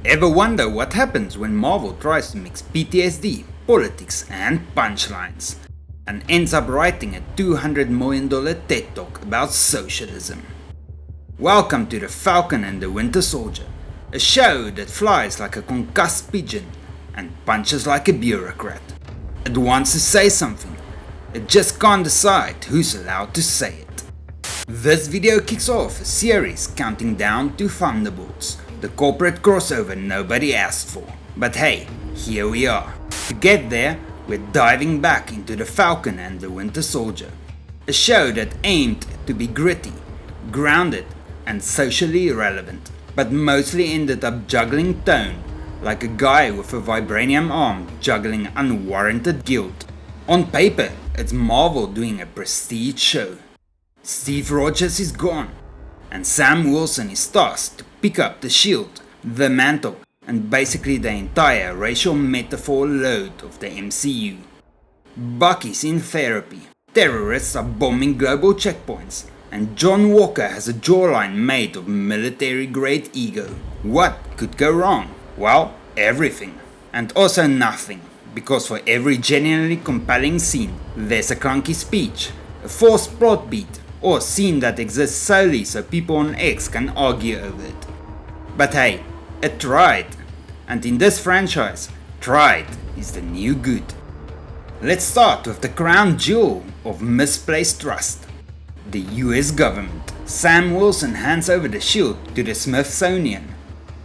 Ever wonder what happens when Marvel tries to mix PTSD, politics and punchlines, and ends up writing a $200 million TED Talk about socialism? Welcome to the Falcon and the Winter Soldier, a show that flies like a concussed pigeon and punches like a bureaucrat. It wants to say something, it just can't decide who's allowed to say it. This video kicks off a series counting down to Thunderbolts, the corporate crossover nobody asked for. But hey, here we are. To get there, we're diving back into the Falcon and the Winter Soldier, a show that aimed to be gritty, grounded and socially relevant, but mostly ended up juggling tone like a guy with a vibranium arm juggling unwarranted guilt. On paper, it's Marvel doing a prestige show. Steve Rogers is gone, and Sam Wilson is tasked to pick up the shield, the mantle, and basically the entire racial metaphor load of the MCU. Bucky's in therapy, terrorists are bombing global checkpoints, and John Walker has a jawline made of military-grade ego. What could go wrong? Well, everything. And also nothing, because for every genuinely compelling scene, there's a clunky speech, a forced plot beat, or a scene that exists solely so people on X can argue over it. But hey, it tried. And in this franchise, tried is the new good. Let's start with the crown jewel of misplaced trust. The US government. Sam Wilson hands over the shield to the Smithsonian.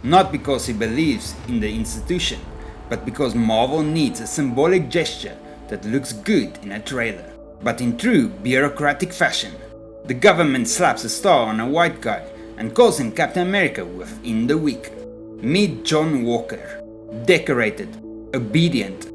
Not because he believes in the institution, but because Marvel needs a symbolic gesture that looks good in a trailer. But in true bureaucratic fashion, the government slaps a star on a white guy and calls him Captain America within the week. Meet John Walker. Decorated, obedient,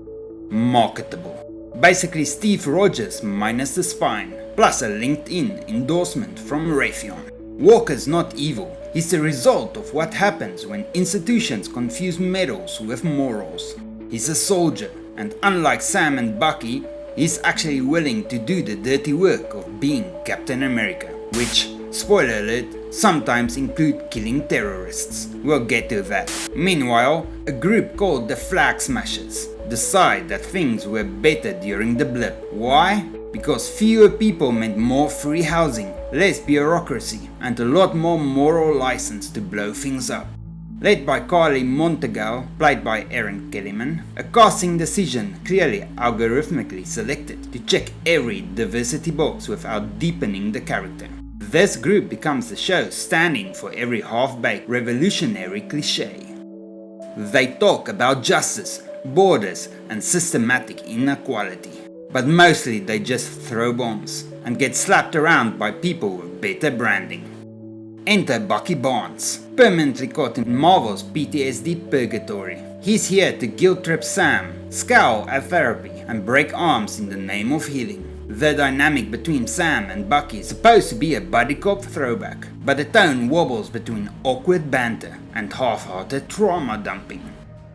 marketable. Basically Steve Rogers minus the spine, plus a LinkedIn endorsement from Raytheon. Walker's not evil, he's the result of what happens when institutions confuse morals with morals. He's a soldier, and unlike Sam and Bucky, he's actually willing to do the dirty work of being Captain America, which, spoiler alert, sometimes include killing terrorists. We'll get to that. Meanwhile, a group called the Flag Smashers decide that things were better during the blip. Why? Because fewer people meant more free housing, less bureaucracy, and a lot more moral license to blow things up. Led by Karli Morgenthau, played by Erin Kellyman, a casting decision clearly algorithmically selected to check every diversity box without deepening the character. This group becomes the show standing for every half-baked revolutionary cliché. They talk about justice, borders, and systematic inequality, but mostly they just throw bombs and get slapped around by people with better branding. Enter Bucky Barnes, permanently caught in Marvel's PTSD purgatory. He's here to guilt-trip Sam, scowl at therapy, and break arms in the name of healing. The dynamic between Sam and Bucky is supposed to be a buddy cop throwback, but the tone wobbles between awkward banter and half-hearted trauma dumping.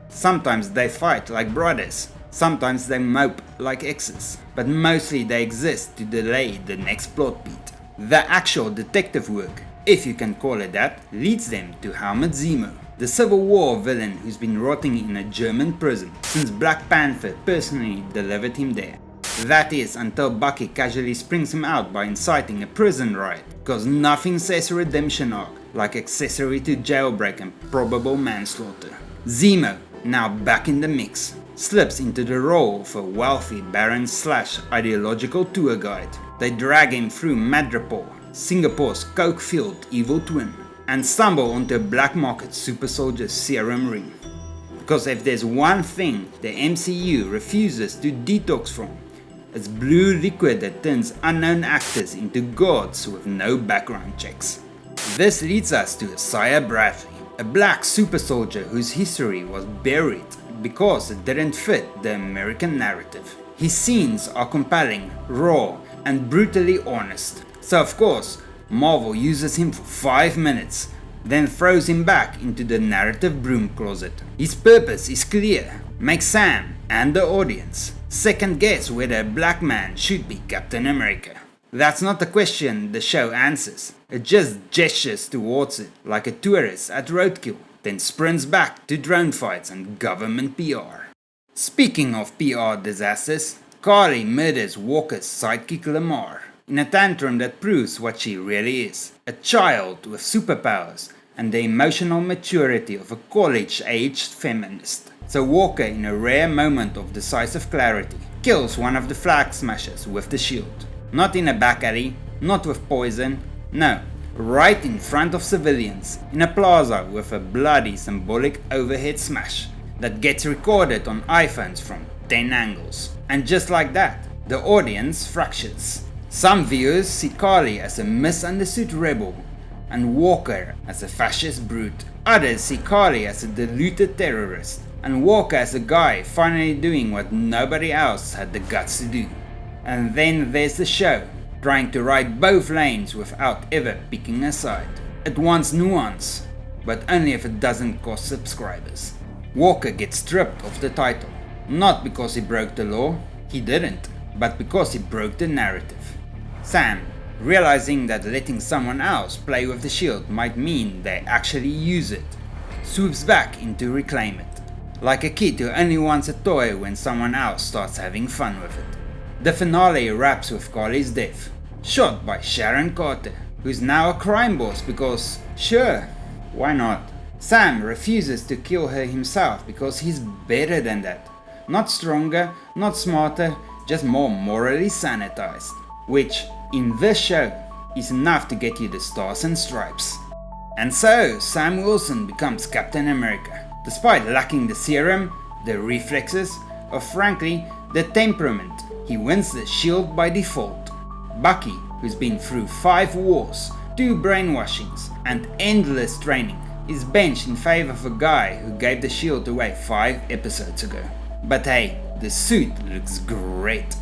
Sometimes they fight like brothers, sometimes they mope like exes, but mostly they exist to delay the next plot beat. The actual detective work, if you can call it that, leads them to Helmut Zemo, the Civil War villain who's been rotting in a German prison since Black Panther personally delivered him there. That is, until Bucky casually springs him out by inciting a prison riot, cause nothing says redemption arc like accessory to jailbreak and probable manslaughter. Zemo, now back in the mix, slips into the role of a wealthy baron/ideological tour guide. They drag him through Madripoor, Singapore's coke-filled evil twin, and stumble onto a black market super soldier serum ring. Because if there's one thing the MCU refuses to detox from, it's blue liquid that turns unknown actors into gods with no background checks. This leads us to Isaiah Bradley, a black super soldier whose history was buried because it didn't fit the American narrative. His scenes are compelling, raw, and brutally honest. So of course, Marvel uses him for 5 minutes, then throws him back into the narrative broom closet. His purpose is clear: make Sam and the audience second guess whether a black man should be Captain America. That's not the question the show answers, it just gestures towards it like a tourist at roadkill then sprints back to drone fights and government PR. Speaking of PR disasters, Karli murders Walker's sidekick Lamar in a tantrum that proves what she really is, a child with superpowers and the emotional maturity of a college-aged feminist. So Walker, in a rare moment of decisive clarity, kills one of the flag smashers with the shield. Not in a back alley, not with poison, no, right in front of civilians, in a plaza with a bloody symbolic overhead smash that gets recorded on iPhones from 10 angles. And just like that, the audience fractures. Some viewers see Karli as a misunderstood rebel, and Walker as a fascist brute. Others see Karli as a deluded terrorist, and Walker as a guy finally doing what nobody else had the guts to do. And then there's the show, trying to ride both lanes without ever picking a side. It wants nuance, but only if it doesn't cost subscribers. Walker gets stripped of the title, not because he broke the law, he didn't, but because he broke the narrative. Sam, realizing that letting someone else play with the shield might mean they actually use it, swoops back in to reclaim it, like a kid who only wants a toy when someone else starts having fun with it. The finale wraps with Karli's death, shot by Sharon Carter, who's now a crime boss because, sure, why not? Sam refuses to kill her himself because he's better than that. Not stronger, not smarter, just more morally sanitized, which, in this show, is enough to get you the stars and stripes. And so, Sam Wilson becomes Captain America, despite lacking the serum, the reflexes, or frankly, the temperament. He wins the shield by default. Bucky, who's been through 5 wars, 2 brainwashings, and endless training, is benched in favor of a guy who gave the shield away 5 episodes ago. But hey, the suit looks great.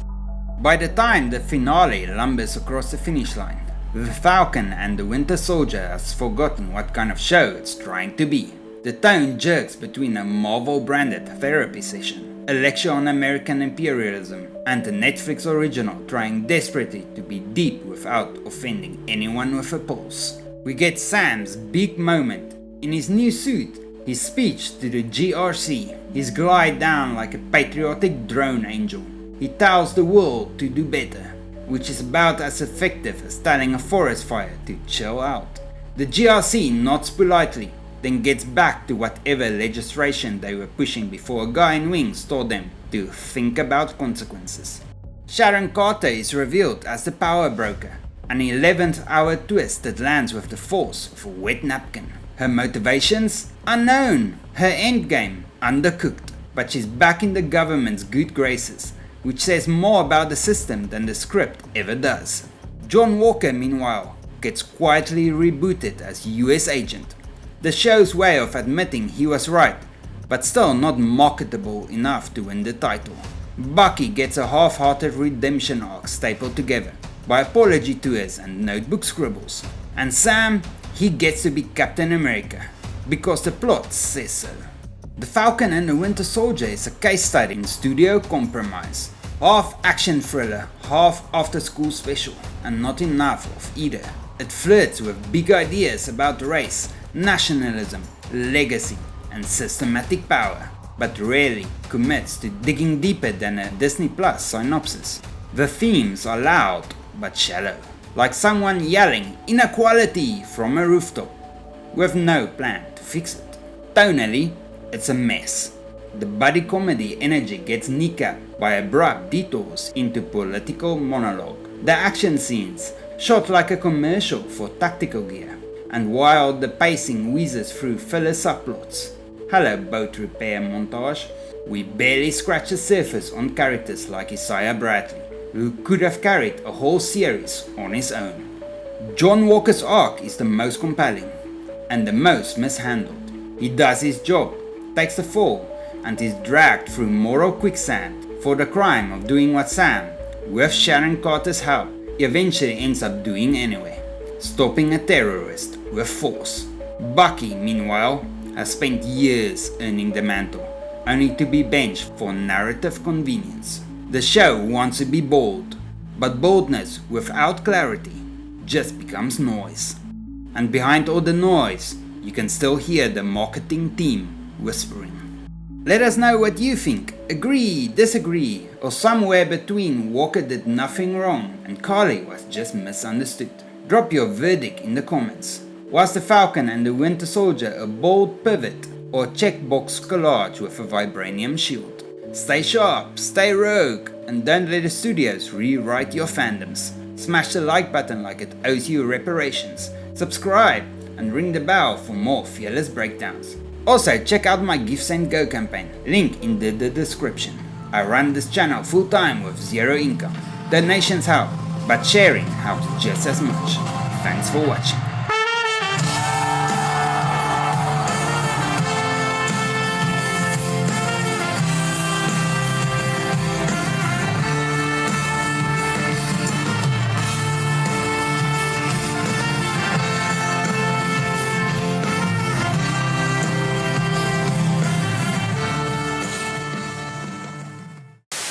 By the time the finale lumbers across the finish line, the Falcon and the Winter Soldier has forgotten what kind of show it's trying to be. The tone jerks between a Marvel-branded therapy session, a lecture on American imperialism, and a Netflix original trying desperately to be deep without offending anyone with a pulse. We get Sam's big moment in his new suit, his speech to the GRC, his glide down like a patriotic drone angel. He tells the world to do better, which is about as effective as telling a forest fire to chill out. The GRC nods politely, then gets back to whatever legislation they were pushing before a guy in wings told them to think about consequences. Sharon Carter is revealed as the power broker, an 11th hour twist that lands with the force of a wet napkin. Her motivations? Unknown. Her endgame? Undercooked. But she's back in the government's good graces, which says more about the system than the script ever does. John Walker, meanwhile, gets quietly rebooted as US agent. The show's way of admitting he was right, but still not marketable enough to win the title. Bucky gets a half-hearted redemption arc stapled together by apology tours and notebook scribbles. And Sam, he gets to be Captain America, because the plot says so. The Falcon and the Winter Soldier is a case study in studio compromise. Half action thriller, half after school special, and not enough of either. It flirts with big ideas about race, nationalism, legacy, and systematic power, but rarely commits to digging deeper than a Disney Plus synopsis. The themes are loud but shallow, like someone yelling inequality from a rooftop, with no plan to fix it. Tonally, it's a mess. The buddy comedy energy gets kneecapped by abrupt detours into political monologue. The action scenes, shot like a commercial for tactical gear, and while the pacing wheezes through filler subplots. Hello boat repair montage. We barely scratch the surface on characters like Isaiah Bradley, who could have carried a whole series on his own. John Walker's arc is the most compelling, and the most mishandled. He does his job, takes the fall, and is dragged through moral quicksand for the crime of doing what Sam, with Sharon Carter's help, eventually ends up doing anyway, stopping a terrorist with force. Bucky, meanwhile, has spent years earning the mantle, only to be benched for narrative convenience. The show wants to be bold, but boldness without clarity just becomes noise. And behind all the noise, you can still hear the marketing team whispering. Let us know what you think. Agree, disagree, or somewhere between Walker did nothing wrong and Karli was just misunderstood. Drop your verdict in the comments. Was the Falcon and the Winter Soldier a bold pivot or checkbox collage with a vibranium shield? Stay sharp, stay rogue, and don't let the studios rewrite your fandoms. Smash the like button like it owes you reparations. Subscribe and ring the bell for more fearless breakdowns. Also, check out my Give Send Go campaign, link in the description. I run this channel full time with zero income. Donations help, but sharing helps just as much. Thanks for watching.